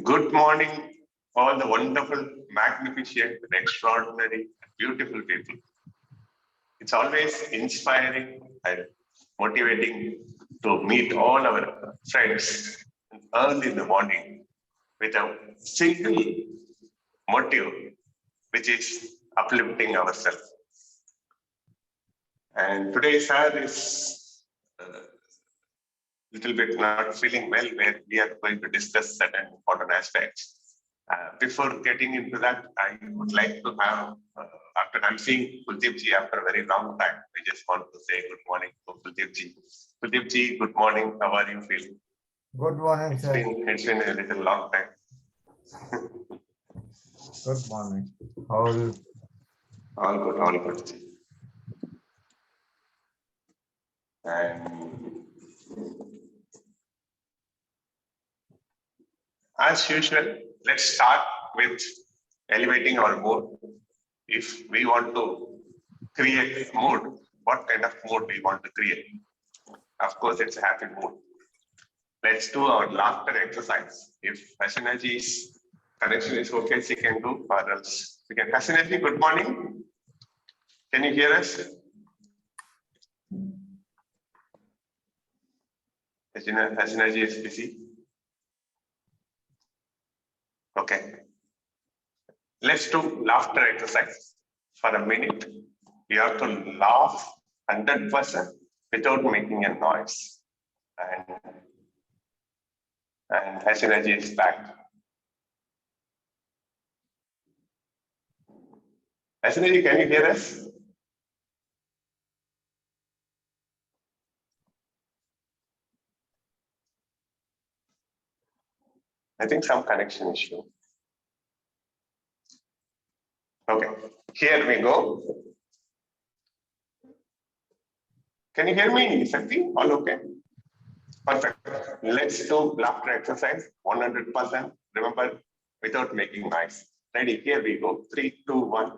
Good morning, all the wonderful, magnificent, extraordinary, beautiful people. It's always inspiring and motivating to meet all our friends early in the morning with a single motive, which is uplifting ourselves. And today, sir is little bit not feeling well, where we are going to discuss certain important aspects. Before getting into that, I would like to have, after I'm seeing Kuldeep ji after a very long time, I just want to say good morning to Kuldeep ji. Kuldeep ji, good morning. How are you feeling? Good morning, sir. It's been a little long time. Good morning. How are you? All good, all good. And as usual, let's start with elevating our mood. If we want to create mood, what kind of mood we want to create? Of course, it's a happy mood. Let's do our laughter exercise. If Hasinaji's connection is okay, she can do, or else we can. Hasinaji, good morning. Can you hear us? Hasinaji is busy. Okay. Let's do laughter exercise. For a minute, you have to laugh 100% without making a noise. And Hasinaji is back. Hasinaji, can you hear us? I think some connection issue. Okay, here we go. Can you hear me, Shakti? All okay? Perfect. Let's do laughter exercise 100%. Remember, without making noise. Ready? Here we go. 3, 2, 1.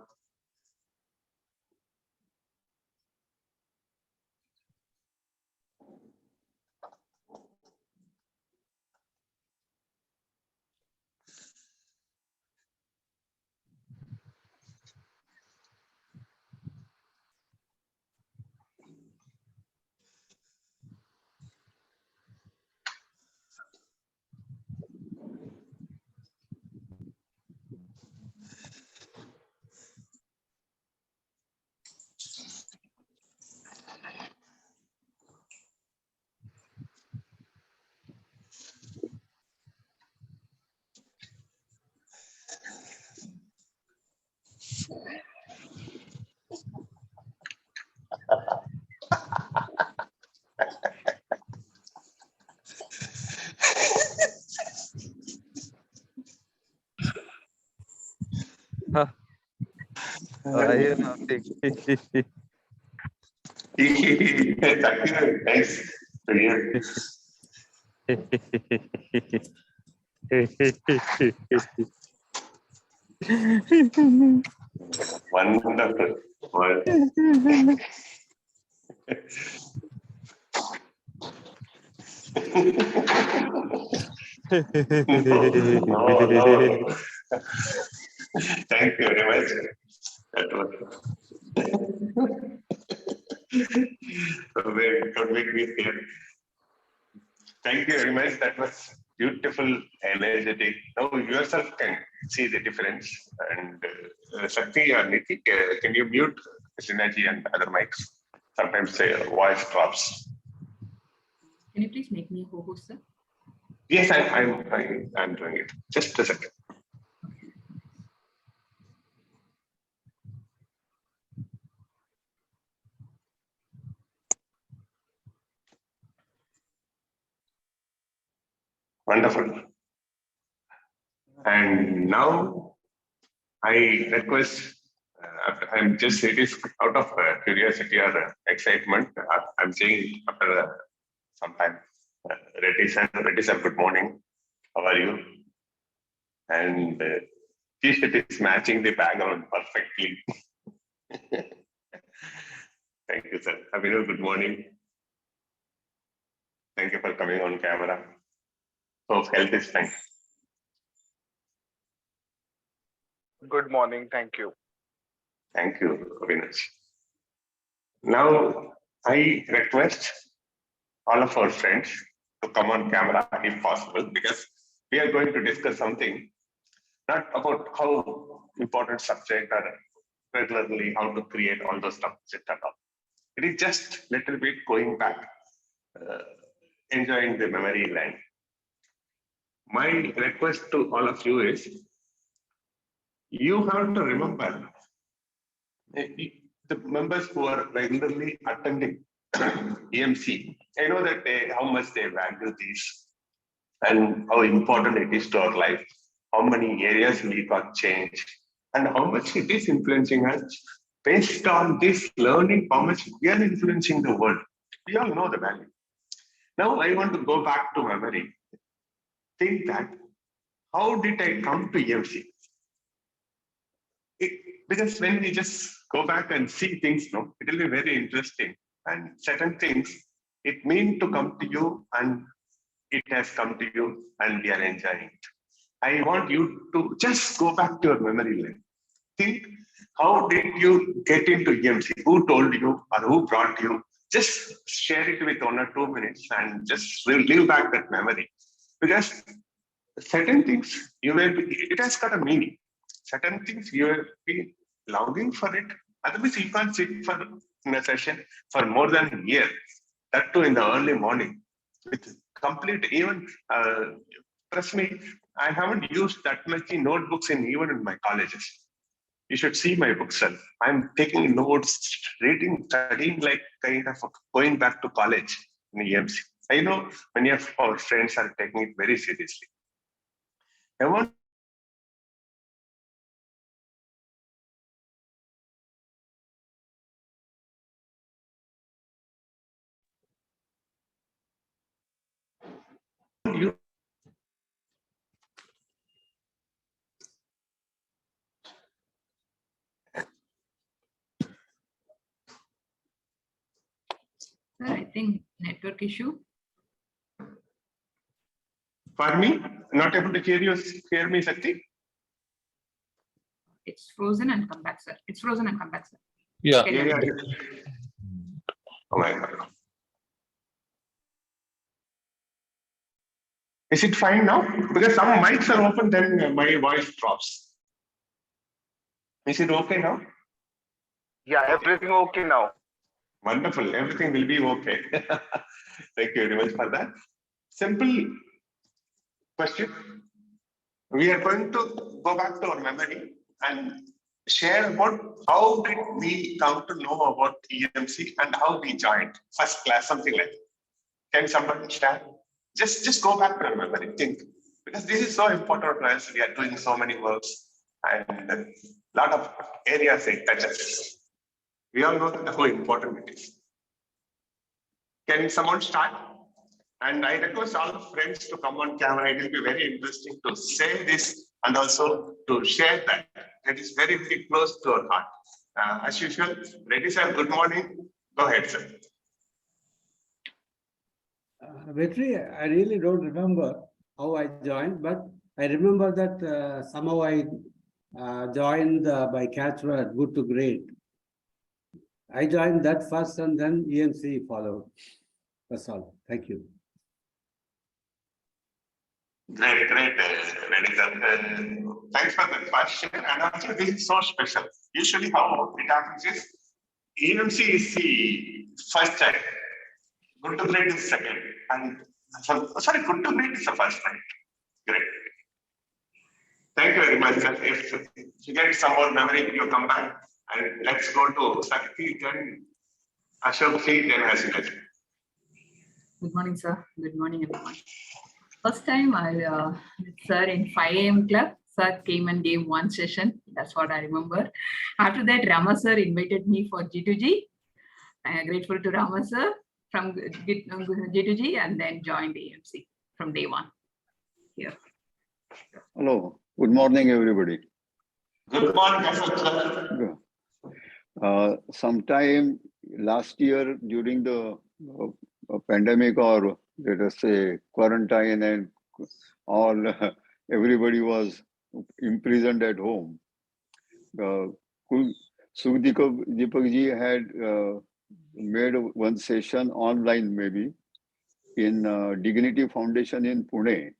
I hear nothing. Nice to hear. Wonderful. No. Thank you very much. That was don't make me scared. Thank you very much. That was beautiful, energetic. Now you yourself can see the difference. And Shakti or Niti, can you mute Synergy and other mics? Sometimes voice drops. Can you please make me a co-host, sir? Yes, I'm doing it. Just a second. Wonderful. And now I request, I'm just, it is out of curiosity or excitement. I'm saying after some time, Reddy sir, good morning. How are you? And T-shirt is matching the background perfectly. Thank you, sir. Abhinav, good morning. Thank you for coming on camera. Hope health is fine. Good morning. Thank you. Thank you, Avinash. Now, I request all of our friends to come on camera if possible, because we are going to discuss something not about how important subject or regularly how to create all those stuff, etc. It is just little bit going back, uh, enjoying the memory land. My request to all of you is, you have to remember the members who are regularly attending EMC. I know that how much they value this and how important it is to our life, how many areas we got changed, and how much it is influencing us. Based on this learning, how much we are influencing the world. We all know the value. Now I want to go back to memory. Think that, how did I come to EMC? Because when we just go back and see things, no, it will be very interesting. And certain things, it mean to come to you, and it has come to you, and we are enjoying it. I want you to just go back to your memory lane. Think, how did you get into EMC? Who told you or who brought you? Just share it with 1 or 2 minutes and just live back that memory. Because certain things, it has got a meaning. Certain things you will be longing for it. Otherwise, you can't sit for in a session for more than a year. That too in the early morning with complete, even trust me, I haven't used that many notebooks even in my colleges. You should see my bookshelf. I'm taking notes, reading, studying like kind of going back to college in EMC. I know many of our friends are taking it very seriously. I want you Sir, I think network issue. for me, not able to hear me, Sakti? It's frozen and come back, sir. It's frozen and come back, sir. Yeah. Can you- Yeah. Oh my God. Is it fine now? Because some mics are open, then my voice drops. Is it okay now? Yeah, everything okay now. Wonderful. Everything will be okay. Thank you very much for that. Simple question. We are going to go back to our memory and share about how did we come to know about EMC and how we joined first class, something like that. Can somebody share? Just go back to our memory, think. Because this is so important for us. We are doing so many works and a lot of areas it touches. We all know that how important it is. Can someone start? And I request all friends to come on camera. It will be very interesting to say this and also to share that. It is very, very close to our heart. As usual, Reddy sir, good morning. Go ahead, sir. Vetri, I really don't remember how I joined, but I remember that somehow I joined by catch word, good to great. I joined that first and then EMC followed. That's all. Thank you. Great, Reddy sir. Thanks for the question. And also, this is so special. Usually, how it happens is EMC is the first time. Good to great is second. And sorry, good to great is the first time. Great. Thank you very much, sir. If you get some more memory, you come back and let's go to Sakti, then Ashok, then Hasinet. Good morning, sir. Good morning, everyone. First time I met sir in 5 AM club. Sir came and gave one session. That's what I remember. After that, Rama sir invited me for G2G. I am grateful to Rama sir from G2G and then joined AMC from day one. Here. Hello, good morning, everybody. Good morning, Ashok, sir. Sometime last year during the pandemic, or let us say quarantine, and all everybody was imprisoned at home. Deepak ji had made one session online maybe in Dignity Foundation in Pune,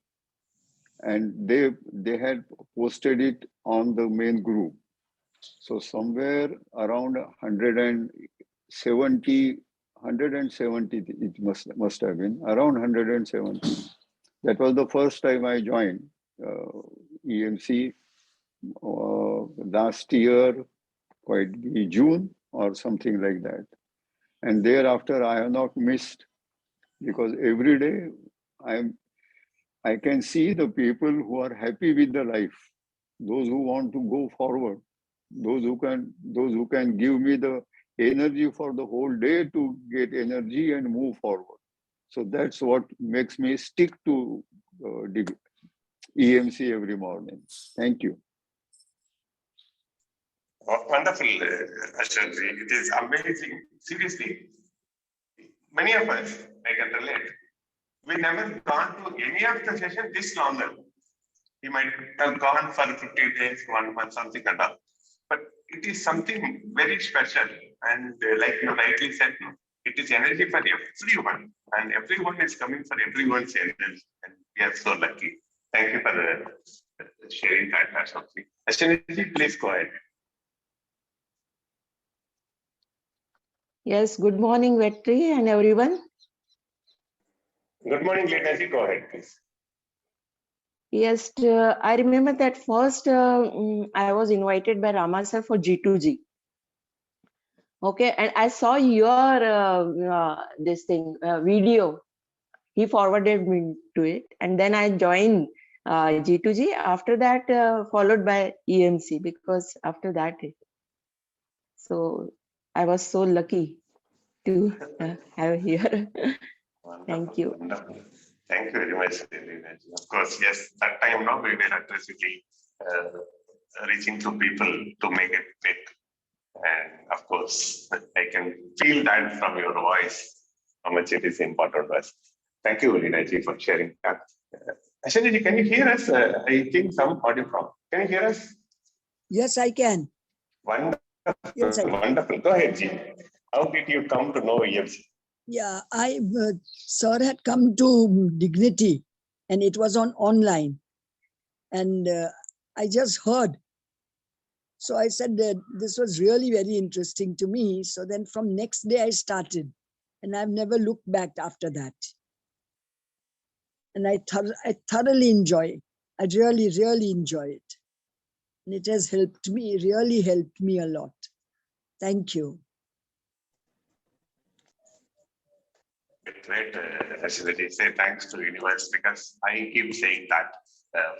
and they had posted it on the main group. So somewhere around 170 it must have been around 170. That was the first time I joined EMC last year, quite be June or something like that. And thereafter I have not missed, because every day I can see the people who are happy with the life, those who want to go forward, those who can give me the energy for the whole day to get energy and move forward. So that's what makes me stick to EMC every morning. Thank you. Wonderful, Ashwinji. It is amazing. Seriously, many of us, I can relate. We never gone to any of the session this longer. We might have gone for 50 days, 1 month, something like that. But it is something very special. And like you rightly said, it is energy for everyone. And everyone is coming for everyone's energy. And we are so lucky. Thank you for sharing that, Ashwinji. Ashwinji, please go ahead. Yes, good morning, Vetri and everyone. Good morning, Lenaji. Go ahead, please. Yes, I remember that first I was invited by Rama sir for G2G. Okay, and I saw your this thing video. He forwarded me to it, and then I joined G2G. After that, followed by EMC, because after that, so I was so lucky to have here. Thank you. Wonderful. Thank you very much, Lenaji. Of course, yes, that time now we were aggressively reaching to people to make it big. And of course, I can feel that from your voice, how much it is important to us. Thank you, Lenaji, for sharing that. Ashwinji, can you hear us? I think some audio problem. Can you hear us? Yes, I can. Wonderful. Yes, I can. Wonderful. Go ahead, Ji. How did you come to know EMC? Yeah, sir had come to Dignity, and it was online, and I just heard. So I said that this was really very interesting to me. So then from next day I started, and I've never looked back after that. And I thoroughly enjoy it. I really, really enjoy it. And it has helped me, really helped me a lot. Thank you. Great, Ashwinji. Say thanks to universe, because I keep saying that.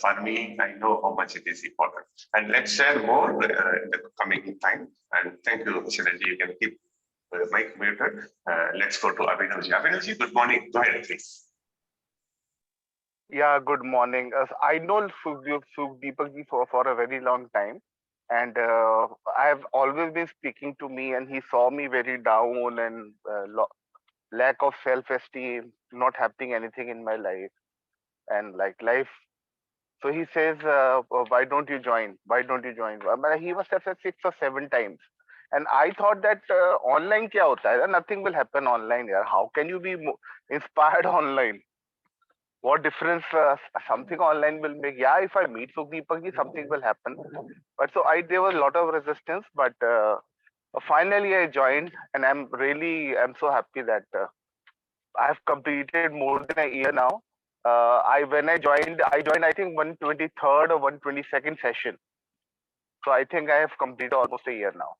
For me, I know how much it is important. And let's share more in the coming time. And thank you, Ashwinji. You can keep the mic muted. Let's go to Abhinavji. Abhinavji, good morning. Go ahead, please. Yeah, good morning. I know Deepak ji for a very long time, and I have always been speaking to me, and he saw me very down and lack of self-esteem, not happening anything in my life, and like life. So he says, why don't you join? Why don't you join? He must have said 6 or 7 times. And I thought that online kya hota hai? Nothing will happen online. Yaar. How can you be inspired online? What difference something online will make? Yeah, if I meet Deepak ji, something will happen. But so there was a lot of resistance, but finally I joined, and I'm so happy that I've completed more than a year now. When I joined I think 123rd or 122nd session. So I think I have completed almost a year now.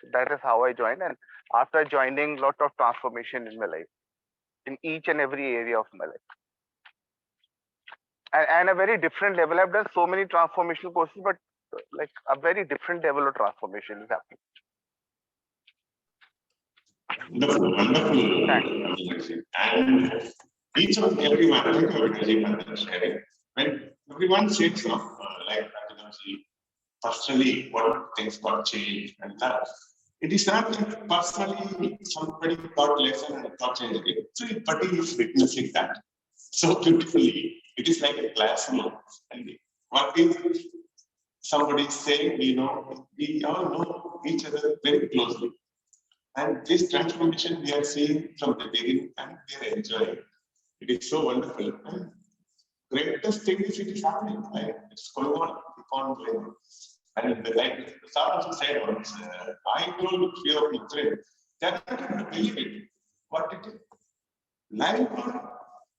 So that is how I joined, and after joining, lot of transformation in my life, in each and every area of my life. And a very different level. I've done so many transformational courses, but like a very different level of transformation is happening. Wonderful, wonderful. And each of everyone, thank you, Abhinavji, for sharing. When everyone says, like Abhinavji, personally, what things got changed and that, it is not that personally somebody got lesson and got changed. Everybody is witnessing that so beautifully. It is like a classroom. And what is somebody saying, we all know each other very closely. And this transformation we are seeing from the beginning and we are enjoying. It is so wonderful. And greatest thing is it is happening. Right? It's going on, keep on going. And like Sir also said once, I told few of my friends, they are not able to believe it. What it is? Live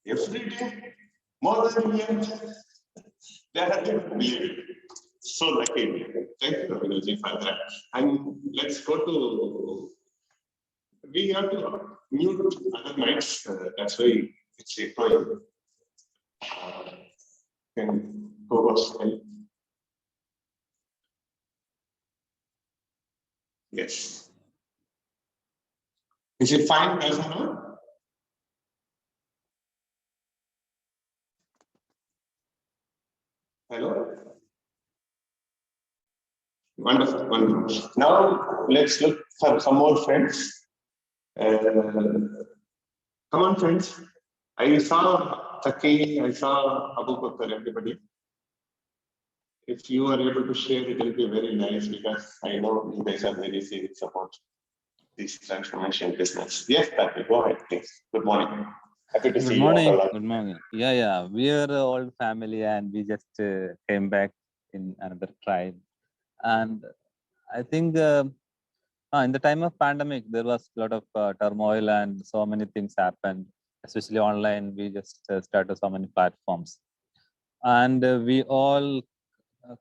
every day, more than a year. They are not able to believe it. So lucky. Thank you, Abhinav, for that. And let's go to. We have to mute other mics. That's why it's echoing. Can co-host help? Yes. Is it fine, guys? Hello. Wonderful, wonderful. Now let's look for some more friends. Come on, friends. I saw Taki, I saw Abu Bakr, everybody. If you are able to share, it will be very nice because I know you guys are very serious about this transformation business. Yes, Taki, go ahead, please. Good morning. Happy to see Good you morning. all. Good morning. Yeah. We are an old family and we just came back in another tribe. And I think in the time of pandemic, there was a lot of turmoil and so many things happened, especially online. We just started so many platforms. And we all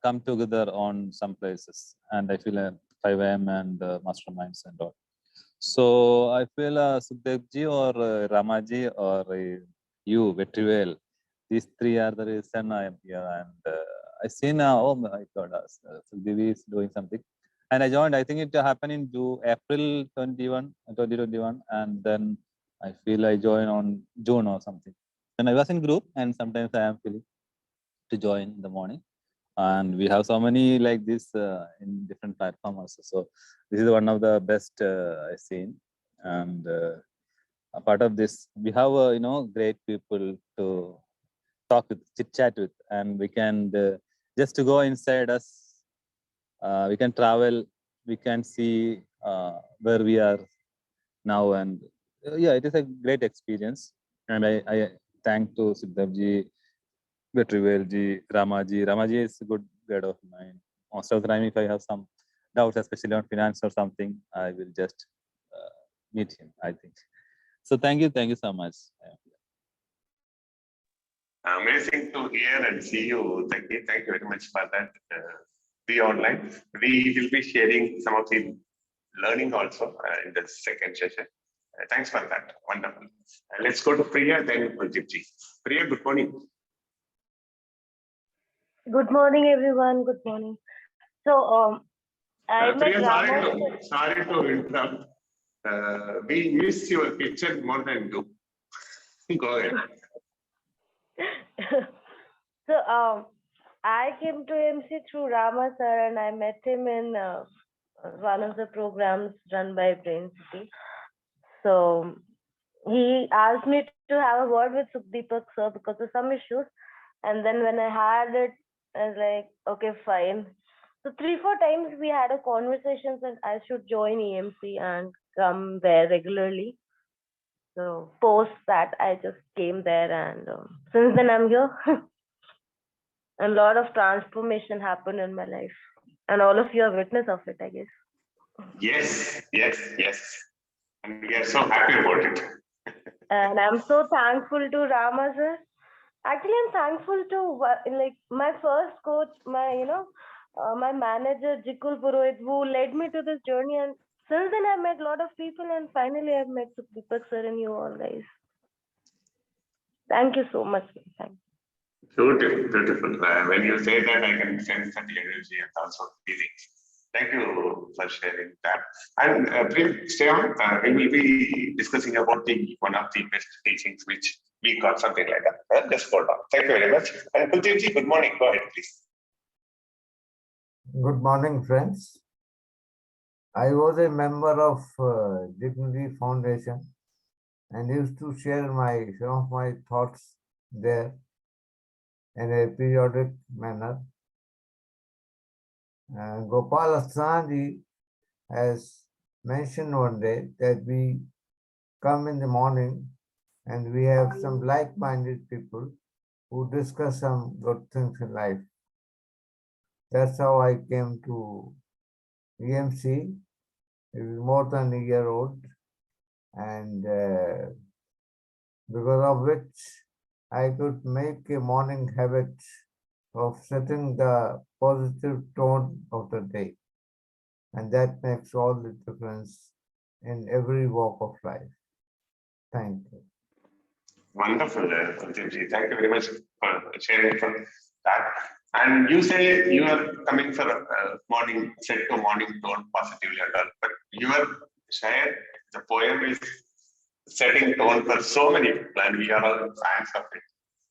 come together on some places. And I feel 5 a.m. and masterminds and all. So I feel Sukhdevji or Ramaji or you, Vetrivel, these three are the reason I am here. And I see now, oh my God, Sukhdevi is doing something. And I joined, I think it happened in April 2021. And then I feel I joined on June or something. And I was in group and sometimes I am feeling to join in the morning. And we have so many like this in different platforms also. So this is one of the best I've seen. And a part of this, we have great people to talk with, chit chat with, and we can just to go inside us. We can travel. We can see where we are now, and yeah, it is a great experience. And I thank to Siddhavji, Vetrivelji, Ramaji. Ramaji is a good guide of mine. Most of the time, if I have some doubts, especially on finance or something, I will just meet him, I think. So thank you so much. Amazing to hear and see you. Thank you very much for that. Be online. We will be sharing some of the learning also in the second session. Thanks for that. Wonderful. Let's go to Priya, then Kuljitji. Priya, good morning. Good morning, everyone. Good morning. So, I met Priya, Rama. sorry to interrupt. We miss your picture more than you. Go ahead. So, I came to MC through Rama sir, and I met him in one of the programs run by Brain City. So, he asked me to have a word with Sukhdeepak sir because of some issues. And then when I had it, I was like, okay, fine. So 3-4 times we had a conversation that I should join EMC and come there regularly. So post that, I just came there, and since then I'm here. A lot of transformation happened in my life, and all of you are witness of it, I guess. Yes. And we are so happy about it. And I'm so thankful to Rama sir. Actually, I'm thankful to like my first coach, my my manager Jikul Purohit, who led me to this journey. And since then, I've met a lot of people, and finally, I've met Sukhdeepak sir and you all guys. Thank you so much. Thank you. Beautiful. When you say that, I can sense that energy and also feelings. Thank you for sharing that. And please stay on. We will be discussing about one of the best teachings which we got, something like that. Just hold on. Thank you very much. And Kuljitji, good morning. Go ahead, please. Good morning, friends. I was a member of Dignity Foundation and used to share some of my thoughts there in a periodic manner. Gopal Asthani has mentioned one day that we come in the morning and we have some like-minded people who discuss some good things in life. That's how I came to EMC. It was more than a year old, and because of which I could make a morning habit of setting the positive tone of the day. And that makes all the difference in every walk of life. Thank you. Wonderful, Jimji. Thank you very much for sharing from that. And you say you are coming for morning, set to morning tone positively and all, but you are shared the poem is setting tone for so many people, and we are all fans of it.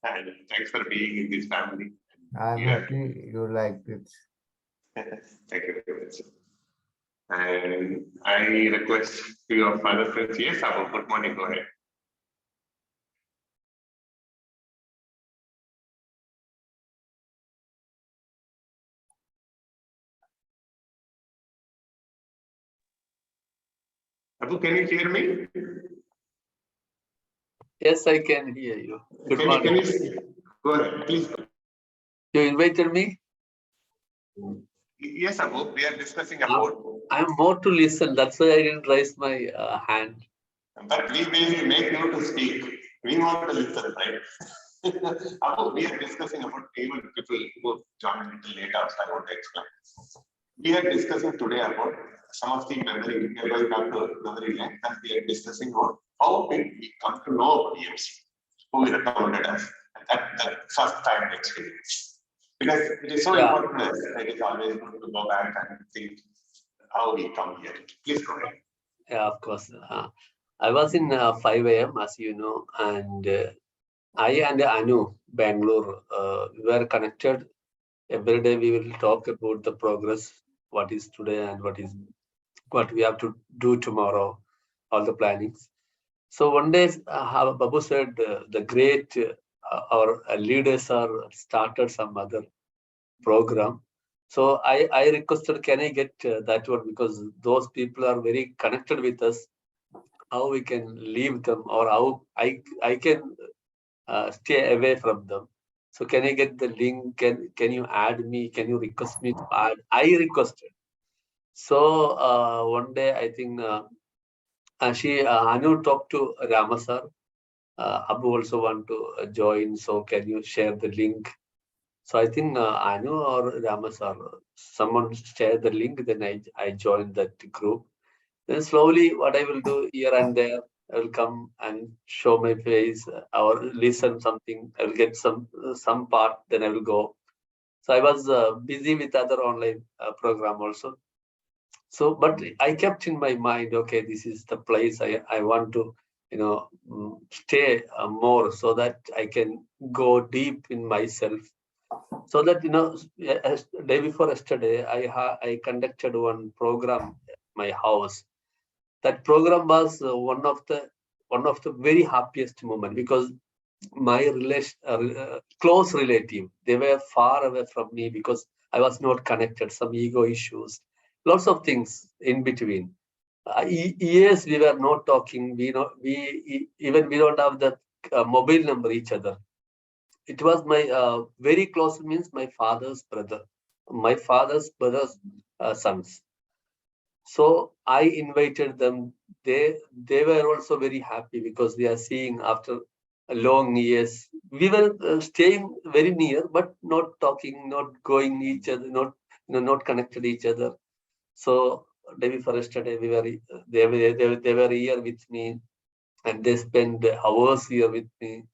And thanks for being in this family. I'm Yeah. happy you liked it. Thank you very much. And I request to your father friends, yes, Abu, good morning, go ahead. Abu, can you hear me? Yes, I can hear you. Good morning. Can you go ahead, please. You invited me? Yes, Abu, we are discussing about. I'm more to listen. That's why I didn't raise my hand. But we will make you to speak. We want to listen, right? Abu, we are discussing about even people who join a little later, so I want to explain. We are discussing today about some of the memory, we are going back to memory lane, and we are discussing about how did we come to know about EMC, who recommended us, that first time experience. Because it is so important, it is always good to go back and think how we come here. Please go ahead. Yeah, of course. I was in 5 a.m. as you know, and I and Anu, Bangalore, we were connected. Every day we will talk about the progress, what is today and what we have to do tomorrow, all the plannings. So one day, Babu said, the great our leaders are started some other program. So I requested, can I get that one, because those people are very connected with us. How we can leave them, or how I can stay away from them. So can I get the link? Can you add me? Can you request me to add? I requested. So one day I think Anu talked to Rama sir. Abu also want to join. So can you share the link? So I think Anu or Rama sir, someone share the link. Then I joined that group. Then slowly, what I will do here and there, I will come and show my face or listen something. I will get some part, then I will go. So I was busy with other online program also. So, but I kept in my mind, okay, this is the place I want to, stay more, so that I can go deep in myself. So that, day before yesterday, I conducted one program at my house. That program was one of the very happiest moment, because my close relative, they were far away from me because I was not connected, some ego issues, lots of things in between. Years we were not talking. We don't have the mobile number each other. It was my very close, means my father's brother's sons. So I invited them. They were also very happy, because they are seeing after long years. We were staying very near, but not talking, not going each other, not connected each other. So day before yesterday, they were here with me, and they spent hours here with me.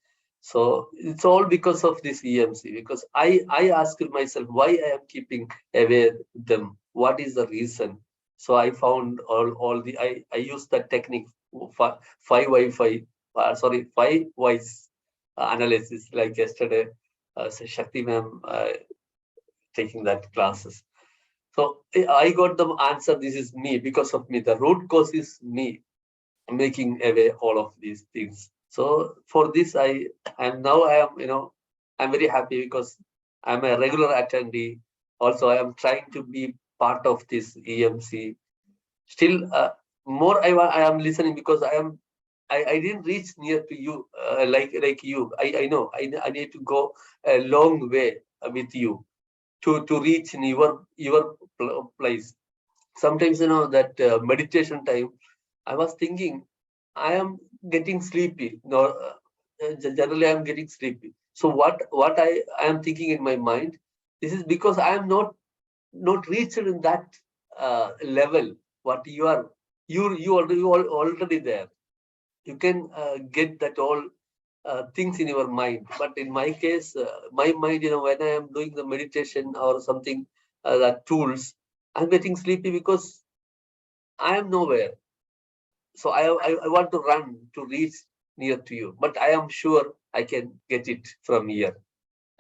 So it's all because of this EMC. Because I asked myself why I am keeping away them. What is the reason? So I found I used that technique, 5 whys analysis, like yesterday, Shakti ma'am taking that classes. So I got the answer. This is me, because of me. The root cause is me making away all of these things. So for this, I'm very happy, because I'm a regular attendee Also, I am trying to be part of this EMC. Still, more I am listening because I didn't reach near to you like you. I know I need to go a long way with you to reach in your place. Sometimes that meditation time, I was thinking I am getting sleepy. No, generally I am getting sleepy. So what I am thinking in my mind, this is because I am not reached in that level. What you are, you already there. You can get that all things in your mind. But in my case, my mind, when I am doing the meditation or something, that tools, I'm getting sleepy because I am nowhere. So I want to run to reach near to you, but I am sure I can get it from here.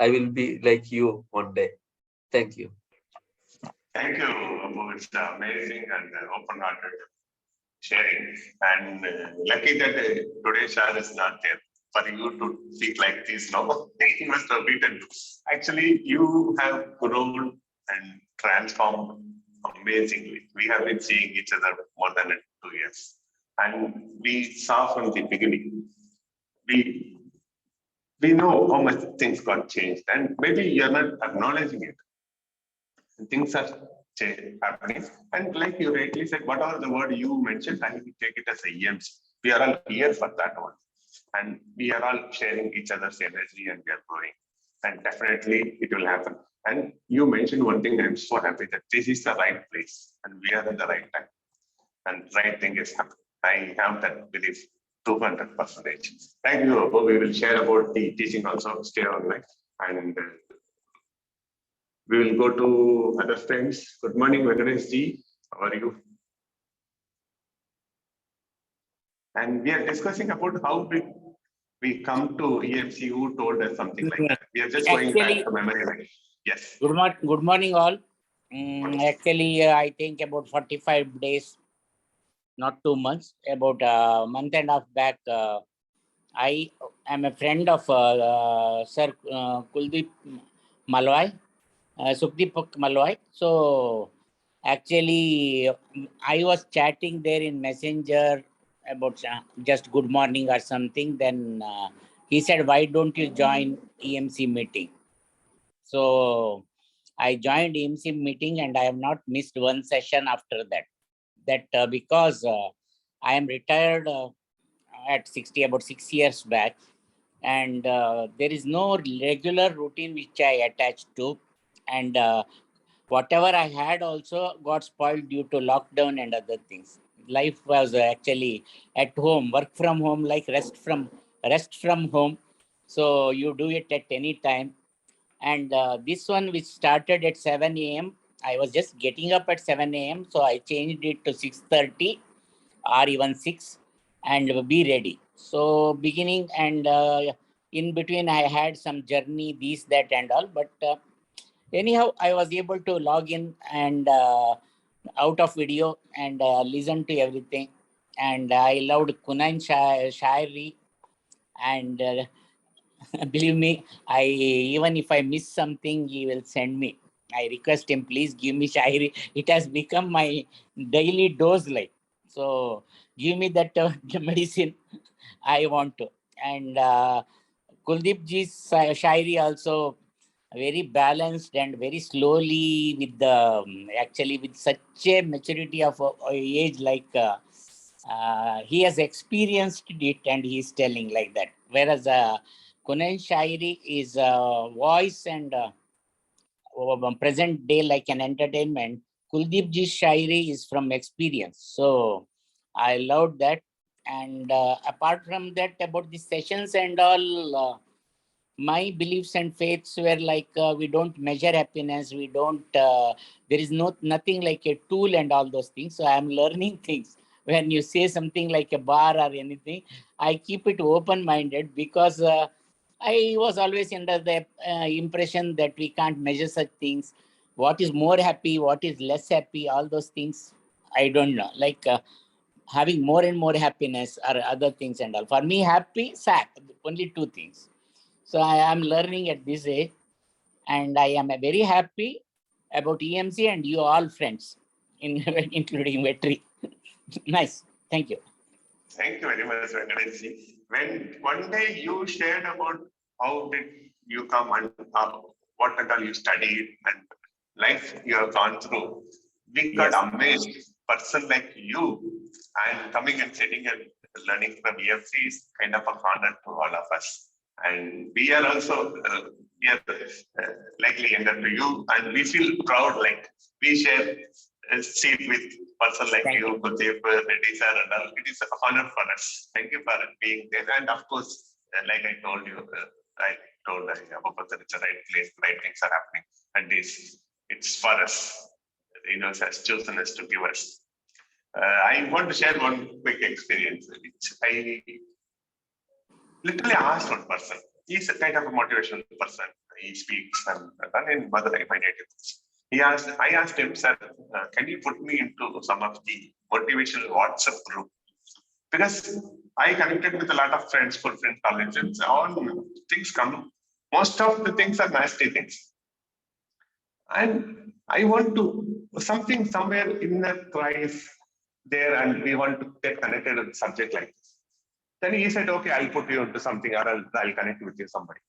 I will be like you one day. Thank you. Thank you, Abu. It's amazing and open-hearted sharing. And lucky that today Shah is not there for you to speak like this. No, he must have beaten you. Actually, you have grown and transformed amazingly. We have been seeing each other more than 2 years, and we saw from the beginning. We know how much things got changed, and maybe you're not acknowledging it. Things are happening. And like you rightly said, whatever the word you mentioned, I will take it as a EMC. We are all here for that one. And we are all sharing each other's energy and we are growing. And definitely it will happen. And you mentioned one thing, I'm so happy that this is the right place and we are in the right time. And right thing is happening. I have that belief 200%. Thank you, Abu. We will share about the teaching also. Stay online. And we will go to other friends. Good morning, Venkatesh ji. How are you? And we are discussing about how we come to EMC. Who told us something like that? We are just going back to memory lane. Yes. Good morning, all. Actually, I think about 45 days, not 2 months, about a month and a half back, I am a friend of Sir Kuldeep Malwai, Sukhdeep Malwai. So actually, I was chatting there in Messenger about just good morning or something. Then he said, why don't you join EMC meeting? So I joined EMC meeting and I have not missed one session after that. That because I am retired at 60, about 6 years back, and there is no regular routine which I attached to, and whatever I had also got spoiled due to lockdown and other things. Life was actually at home, work from home, like rest from home. So you do it at any time. And this one, which started at 7 a.m., I was just getting up at 7 a.m. So I changed it to 6:30 or even 6 and be ready. So beginning and in between, I had some journey, this, that, and all. But anyhow, I was able to log in and out of video and listen to everything. And I loved Kunan Shairi. And believe me, even if I miss something, he will send me. I request him, please give me Shairi. It has become my daily dose, like. So give me that medicine I want to. And Kuldeep ji's Shairi also very balanced and very slowly with the, actually with such a maturity of age, like he has experienced it and he's telling like that. Whereas Kunan Shairi is voice and present day like an entertainment. Kuldeep ji Shairi is from experience. So I loved that. And apart from that, about the sessions and all, my beliefs and faiths were like, we don't measure happiness. We don't, there is nothing like a tool and all those things. So I'm learning things. When you say something like a bar or anything, I keep it open-minded because I was always under the impression that we can't measure such things. What is more happy, what is less happy, all those things, I don't know. Like having more and more happiness or other things and all. For me, happy, sad, only two things. So I am learning at this age, and I am very happy about EMC and you all friends, including Vetri. Nice. Thank you. Thank you very much, Venkatesh. When one day you shared about how did you come and what and all you studied and life you have gone through, we got amazed. Person like you and coming and sitting and learning from EFC is kind of a honor to all of us. And we are also likely younger to you, and we feel proud like we share a seat with person like you, Gurdeep, Reddy sir, and all. It is an honor for us. Thank you for being there. And of course, like I told you, I told Abhupatan, it's the right place, right things are happening. And it's for us. The universe has chosen us to give us. I want to share one quick experience, which I literally asked one person. He's a kind of a motivational person. He speaks and in Madurai, my native place. I asked him, sir, can you put me into some of the motivational WhatsApp group? Because I connected with a lot of friends, full friends, colleges, all things come. Most of the things are nasty things. And I want to, something somewhere in that thrive there, and we want to get connected with a subject like this. Then he said, okay, I'll put you into something, or I'll connect with you somebody.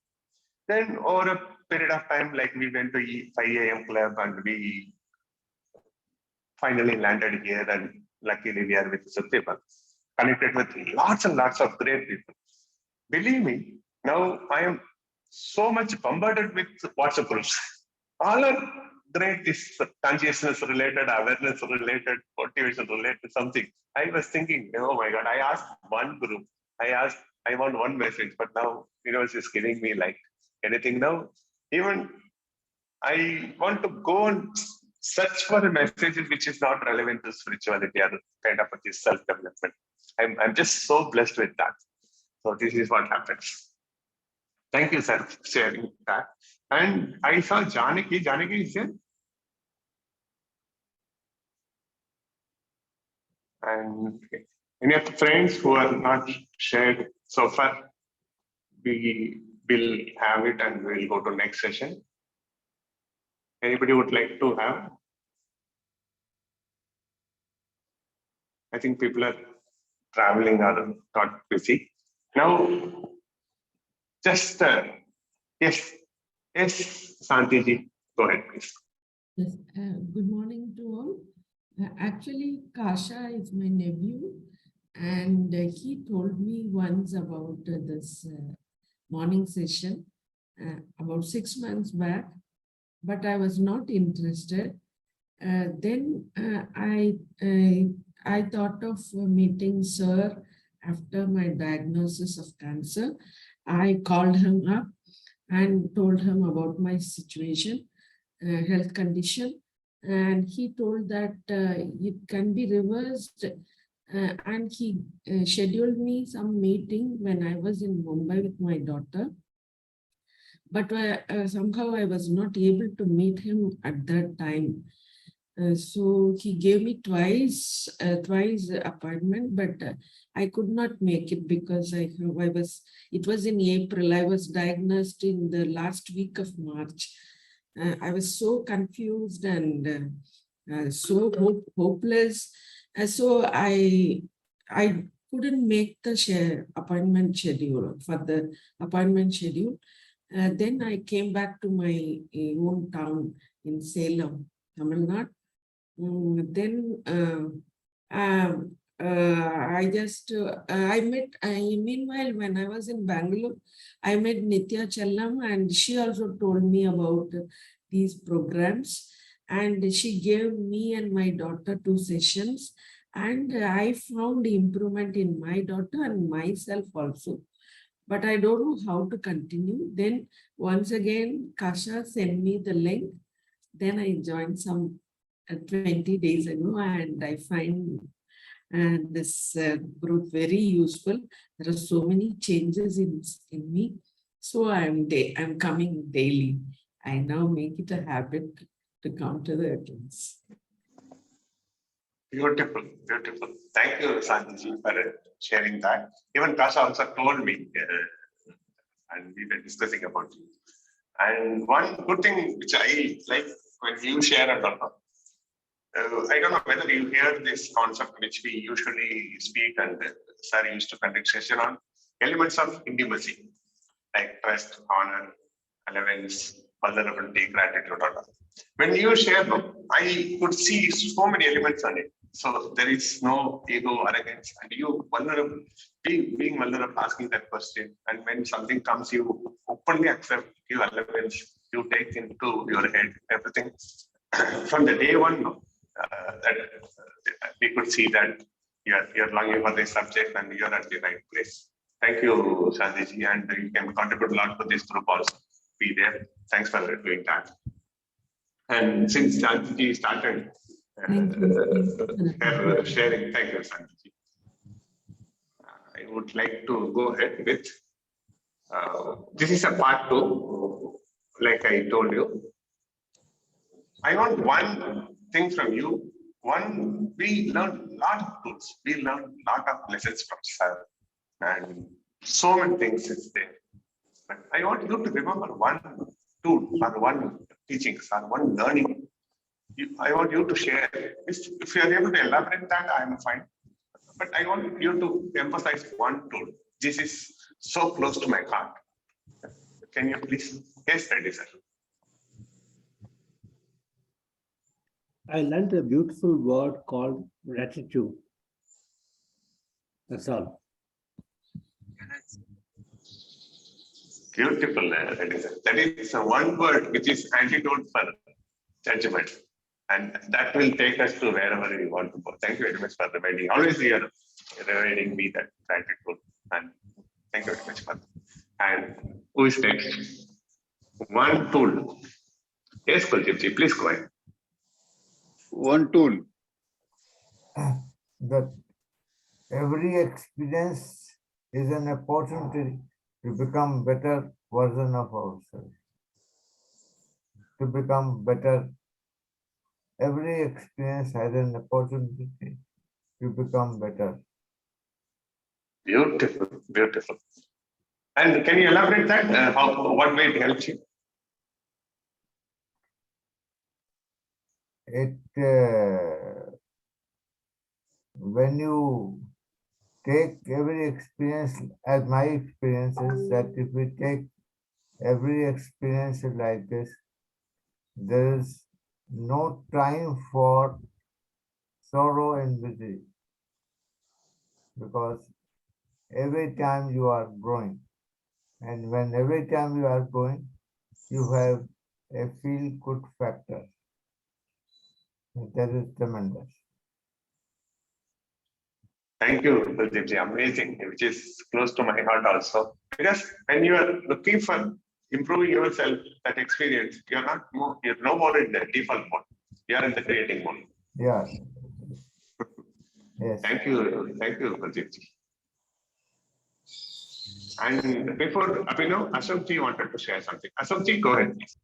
Then over a period of time, like we went to 5 a.m. club and we finally landed here, and luckily we are with some people, connected with lots and lots of great people. Believe me, now I am so much bombarded with WhatsApp groups. All are great, this consciousness related, awareness related, motivation related, something. I was thinking, oh my God, I asked one group, I want one message, but now universe is giving me like anything now. Even I want to go and search for a message which is not relevant to spirituality or kind of this self-development. I'm just so blessed with that. So this is what happens. Thank you, sir, for sharing that. And I saw Janaki. Janaki is here. And any of the friends who are not shared so far, we will have it and we'll go to next session. Anybody would like to have? I think people are traveling or not busy. Now, just, yes, Santiji, go ahead, please. Yes, good morning to all. Actually, Kasha is my nephew, and he told me once about this morning session about 6 months back, but I was not interested. Then I thought of meeting Sir after my diagnosis of cancer. I called him up and told him about my situation, health condition. And he told that it can be reversed, and he scheduled me some meeting when I was in Mumbai with my daughter. But somehow I was not able to meet him at that time. So he gave me twice appointment, but I could not make it because it was in April. I was diagnosed in the last week of March. I was so confused and so hopeless. So I couldn't make the appointment schedule. Then I came back to my hometown in Salem, Tamil Nadu. Meanwhile, when I was in Bangalore, I met Nitya Chellam, and she also told me about these programs, and she gave me and my daughter 2 sessions, and I found improvement in my daughter and myself also. But I don't know how to continue. Then once again, Kasha sent me the link. Then I joined some 20 days ago, and I find this group very useful. There are so many changes in me. So I'm coming daily. I now make it a habit to come to the class. Beautiful, beautiful. Thank you, Santiji, for sharing that. Even Kasha also told me, and we were discussing about you. And one good thing which I like when you share a lot, I don't know whether you hear this concept which we usually speak and sir used to conduct session on elements of intimacy, like trust, honor, allowance, vulnerability, gratitude. When you share, I could see so many elements on it. So there is no ego, arrogance, and you vulnerable, being vulnerable, asking that question. And when something comes, you openly accept, give allowance, you take into your head everything. From the day one, that we could see that you're longing for this subject and you're at the right place. Thank you, Shanti, and you can contribute a lot to this group also. Be there. Thanks for doing that. And since Shanti started her sharing, thank you, Shanti. I would like to go ahead with this is a part 2, like I told you. I want one thing from you. One, we learned a lot of tools. We learned a lot of lessons from sir, and so many things is there. But I want you to remember one tool or one teachings or one learning. I want you to share. If you are able to elaborate that, I am fine. But I want you to emphasize one tool. This is so close to my heart. Can you please? Yes, ready, sir. I learned a beautiful word called gratitude. That's all. Beautiful, ready, sir. That is one word which is antidote for judgment. And that will take us to wherever we want to go. Thank you very much for reminding. Always you are reminding me that gratitude. And thank you very much for that. And who is next? One tool. Yes, Kuljit, please go ahead. One tool. That every experience is an opportunity to become better version of ourselves. To become better. Every experience has an opportunity to become better. Beautiful, beautiful. And can you elaborate that? What way it helps you? When you take every experience, as my experience is that if we take every experience like this, there is no time for sorrow and misery, because every time you are growing, and when every time you are growing, you have a feel-good factor. That is tremendous. Thank you, Kuljit. Amazing, which is close to my heart also. Because when you are looking for improving yourself, that experience, you're no more in the default mode. You are in the creating mode. Yeah. Yes. Thank you, Kuljit. And before Abhinav, Ashokji wanted to share something. Ashokji, go ahead, please.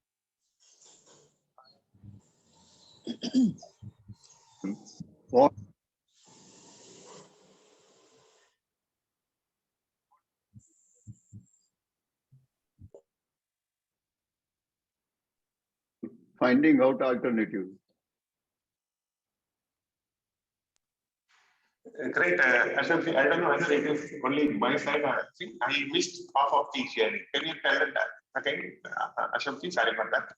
What? Finding out alternatives. Great, Ashokji. I don't know whether it is only my side. I think I missed half of the sharing. Can you tell it that? Okay, Ashokji, sorry for that.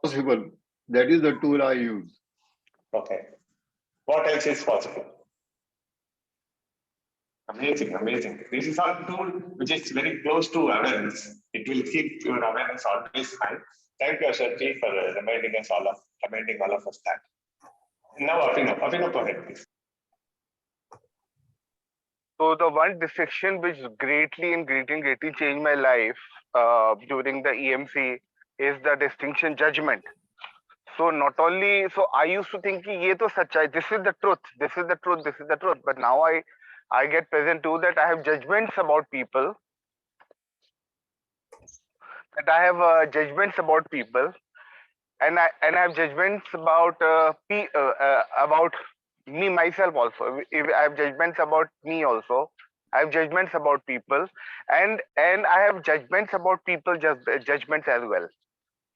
Possible. That is the tool I use. Okay. What else is possible? Amazing, amazing. This is a tool which is very close to awareness. It will keep your awareness always high. Thank you, Ashokji, for reminding all of us that. Now, Abhinav, go ahead, please. So the one distinction which greatly changed my life during the EMC is the distinction judgment. So not only, so I used to think ye to sachai, this is the truth, this is the truth, this is the truth. But now I get present too that I have judgments about people. That I have judgments about people, and I have judgments about me myself also. If I have judgments about me also, I have judgments about people, and I have judgments about people judgments as well.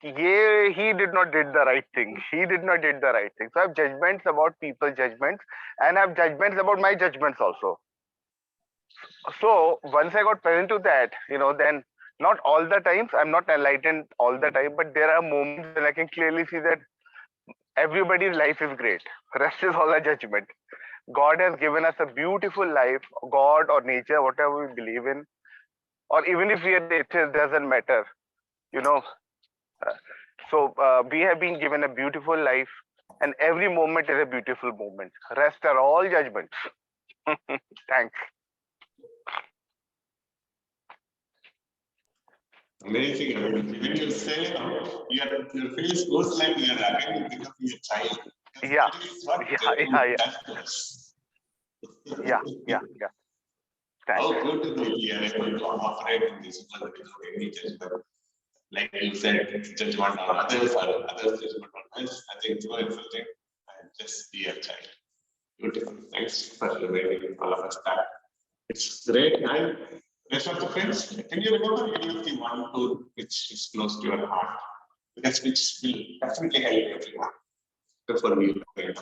he did not did the right thing. He did not did the right thing. So I have judgments about people judgments, and I have judgments about my judgments also. So once I got present to that, then not all the times, I'm not enlightened all the time, but there are moments when I can clearly see that everybody's life is great. Rest is all a judgment. God has given us a beautiful life, God or nature, whatever we believe in, or even if we are atheists, doesn't matter, you know. So we have been given a beautiful life, and every moment is a beautiful moment. Rest are all judgments. Thanks. Amazing. When you say your face goes like you're again becoming a child. Yeah. Thanks. How beautiful we are able to operate in this world without any judgment. Like you said, judgment on others or others judgment on us. I think you are something and just be a child. Beautiful. Thanks for reminding all of us that. It's great. And rest of the friends, can you remember any of the one tour which is close to your heart? Because which will definitely help everyone before you go.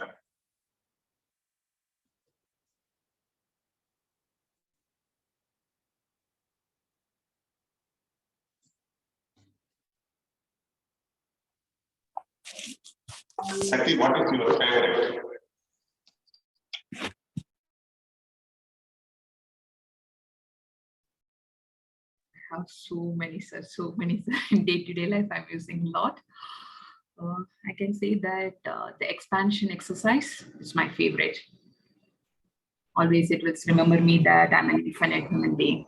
Sakti, what is your favorite? I have so many, sir. So many, sir. In day-to-day life, I'm using a lot. I can say that the expansion exercise is my favorite. Always it will remember me that I'm an infinite human being.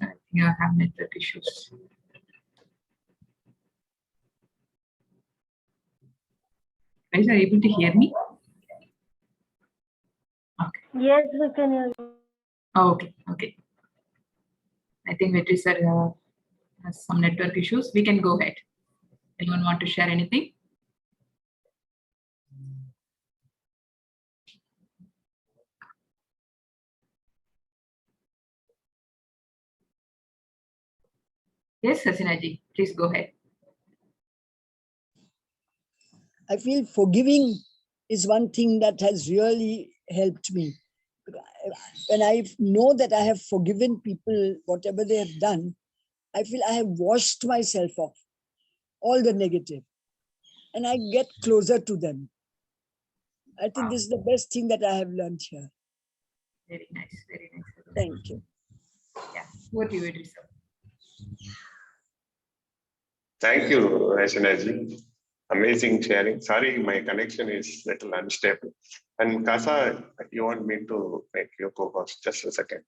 I think I have network issues. Guys, are you able to hear me? Okay. Yes, we can hear you. Oh, okay. I think Vetri sir has some network issues. We can go ahead. Anyone want to share anything? Yes, Hasina ji, please go ahead. I feel forgiving is one thing that has really helped me. When I know that I have forgiven people, whatever they have done, I feel I have washed myself off all the negative, and I get closer to them. I think this is the best thing that I have learned here. Very nice, very nice. Thank you. Yeah, what do you do, sir? Thank you, Rachana ji. Amazing sharing. Sorry, my connection is little unstable. And Kasa, you want me to make your co-host? Just a second.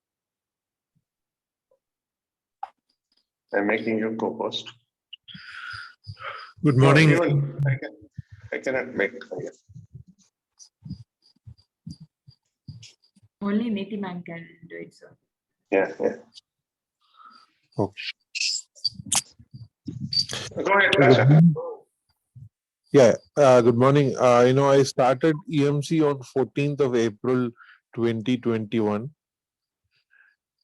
I'm making you co-host. Good morning. No, I cannot make. Only Niti man can do it, sir. Yeah. Oh. Go ahead, Kasha. Yeah, good morning. I started EMC on 14th of April 2021.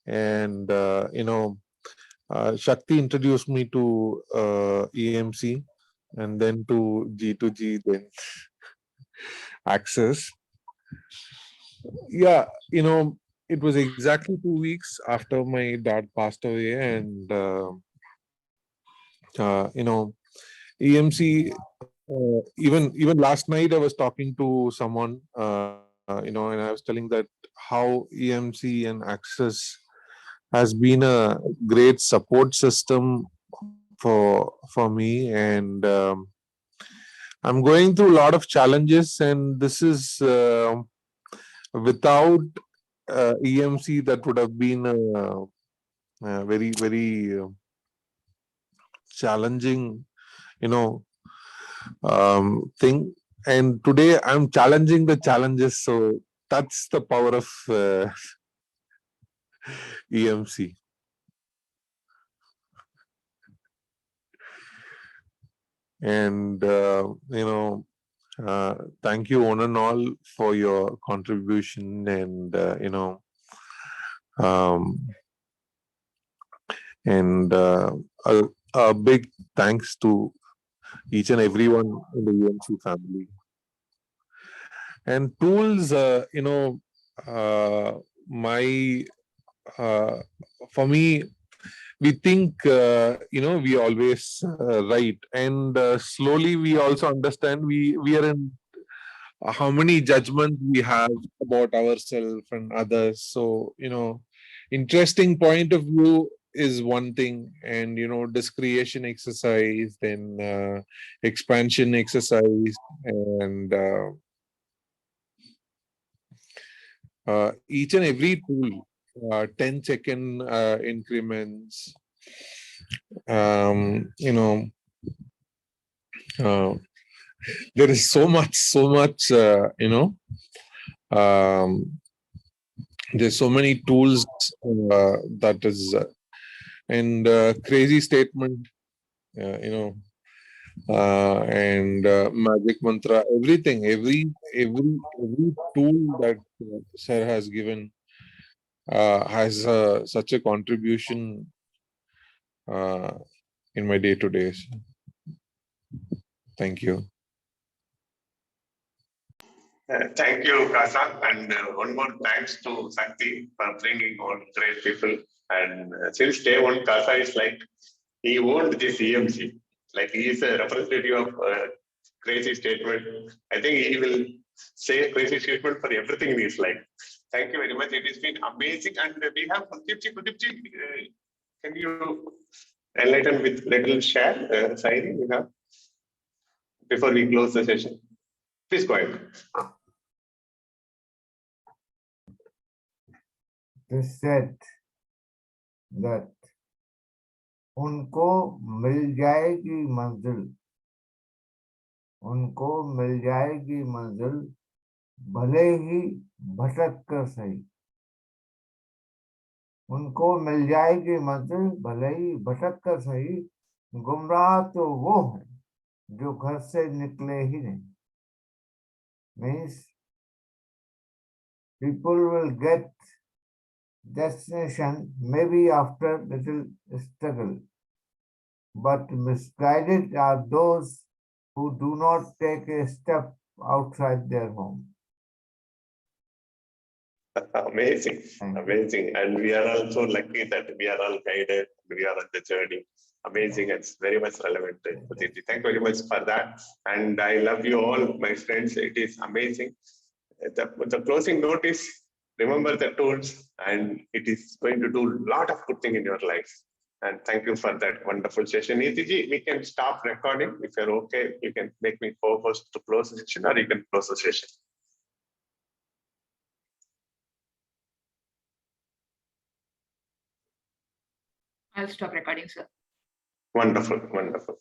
And, Shakti introduced me to EMC and then to G2G, then Access. Yeah, it was exactly 2 weeks after my dad passed away, and EMC. Even last night, I was talking to someone, and I was telling that how EMC and Access has been a great support system for me, and I'm going through a lot of challenges, and this is without EMC, that would have been a very, very challenging, thing. And today I'm challenging the challenges. So that's the power of EMC. And, Thank you one and all for your contribution, and a big thanks to each and everyone in the UMC family. And tools, my for me, we think we always right, and slowly we also understand we are in how many judgments we have about ourselves and others. So interesting point of view is one thing, and discretion exercise, then expansion exercise, and each and every tool, 10-second increments, there is so much, there's so many tools that is, and crazy statement, and magic mantra, everything, every tool that sir has given has such a contribution in my day-to-day. Thank you. Thank you, Kasa, and one more thanks to Sakti for bringing all great people. And since day one, Kasa is like, he owned this EMC. Like, he is a representative of crazy statement. I think he will say crazy statement for everything in his life. Thank you very much. It has been amazing. And we have Kudipji. Can you enlighten with little share, Sairi, you have, before we close the session? Please go ahead. They said that उनको मिल जाएगी मंजिल, उनको मिल जाएगी मंजिल, भले ही भटक कर सही, उनको मिल जाएगी मंजिल, भले ही भटक कर सही, गुमराह तो वो है जो घर से निकले ही नहीं. Means people will get destination maybe after little struggle, but misguided are those who do not take a step outside their home. Amazing, amazing. And we are also lucky that we are all guided, we are on the journey. Amazing, it's very much relevant. Thank you very much for that. And I love you all, my friends. It is amazing. The closing note is, remember the tools, and it is going to do a lot of good thing in your life. And thank you for that wonderful session. Nitiji, we can stop recording. If you're okay, you can make me co-host to close the session, or you can close the session. I'll stop recording, sir. Wonderful, wonderful.